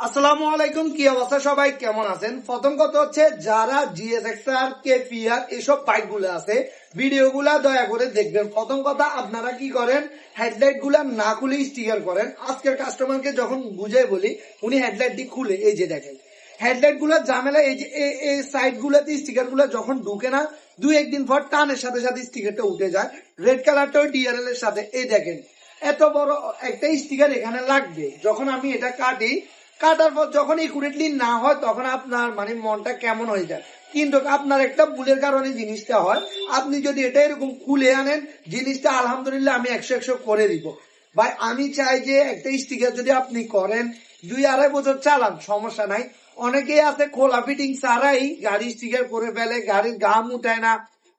আসসালামু আলাইকুম, কি অবস্থা? সবাই কেমন আছেন? প্রথম কথা হচ্ছে, যারা জিএসএক্সআর কেপিআর এসব বাইক গুলো আছে, ভিডিও গুলা দয়া করে দেখবেন। প্রথম কথা, আপনারা কি করেন, হেডলাইট গুলা না খুলে স্টিকার করেন। আজকের কাস্টমারকে যখন বুঝাই বলি, উনি হেডলাইটটি খুলে, এই যে দেখেন হেডলাইট গুলার ঝামেলা। এই যে এই সাইড গুলাতে স্টিকার গুলা যখন ঢুকে না, দুই একদিন পর টানের সাথে সাথে স্টিকারটা উঠে যায়। রেড কালারটাও ডিআরএল এর সাথে। এই দেখেন এত বড় একটা স্টিকার এখানে লাগবে। যখন আমি এটা কাটি, কাটার পর যখন একুরেটলি না হয়, তখন আপনার মানে মনটা কেমন হয়ে যায়। কিন্তু আপনার একটা ভুলের কারণে জিনিসটা হয়। আপনি যদি এটা এরকম খুলে আনেন, জিনিসটা আলহামদুলিল্লাহ আমি 100 করে দিব ভাই। আমি চাই যে একটা স্টিকার যদি আপনি করেন, 2-2.5 বছর চালান, সমস্যা নাই। অনেকেই আছে খোলা ফিটিং ছাড়াই গাড়ি স্টিকার করে ফেলে, গাড়ির গাম উঠায় না।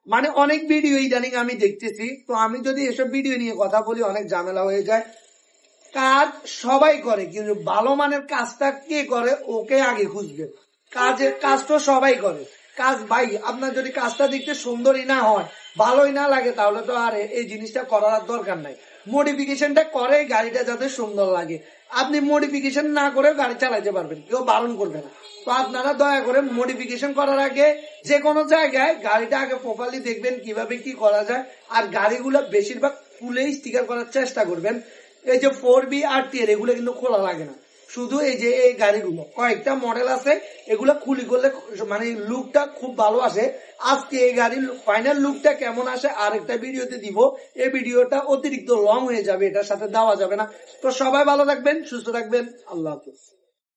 মানে অনেক ভিডিও ইদানিং আমি দেখতেছি। তো আমি যদি এসব ভিডিও নিয়ে কথা বলি, অনেক ঝামেলা হয়ে যায়। কাজ সবাই করে, কিন্তু ভালো মানের কাজটা কে করে ওকে আগে খুঁজবে। কাজ তো সবাই করে। কাজ ভাই, আপনার যদি কাজটা দেখতে সুন্দরই না হয়, ভালোই না লাগে, তাহলে তো আর এই জিনিসটা করার দরকার নাই। মডিফিকেশনটা করে গাড়িটা যাতে সুন্দর লাগে। আপনি মডিফিকেশন না করে গাড়ি চালাইতে পারবেন, কেউ বারণ করবে না। তো আপনারা দয়া করে মডিফিকেশন করার আগে যে কোনো জায়গায় গাড়িটা আগে প্রপারলি দেখবেন কিভাবে কি করা যায়। আর গাড়িগুলো বেশিরভাগ খুলেই স্টিকার করার চেষ্টা করবেন। এই যে 4B আর টিয়ার, এগুলো কিন্তু খোলা লাগে না। শুধু এই যে এই গাড়িগুলো কয়েকটা মডেল আছে, এগুলো খুলি করলে মানে লুকটা খুব ভালো আসে। আজকে এই গাড়ির ফাইনাল লুকটা কেমন আসে আরেকটা ভিডিওতে দিব। এই ভিডিওটা অতিরিক্ত লং হয়ে যাবে, এটার সাথে দেওয়া যাবে না। তো সবাই ভালো থাকবেন, সুস্থ থাকবেন। আল্লাহ হাফেজ।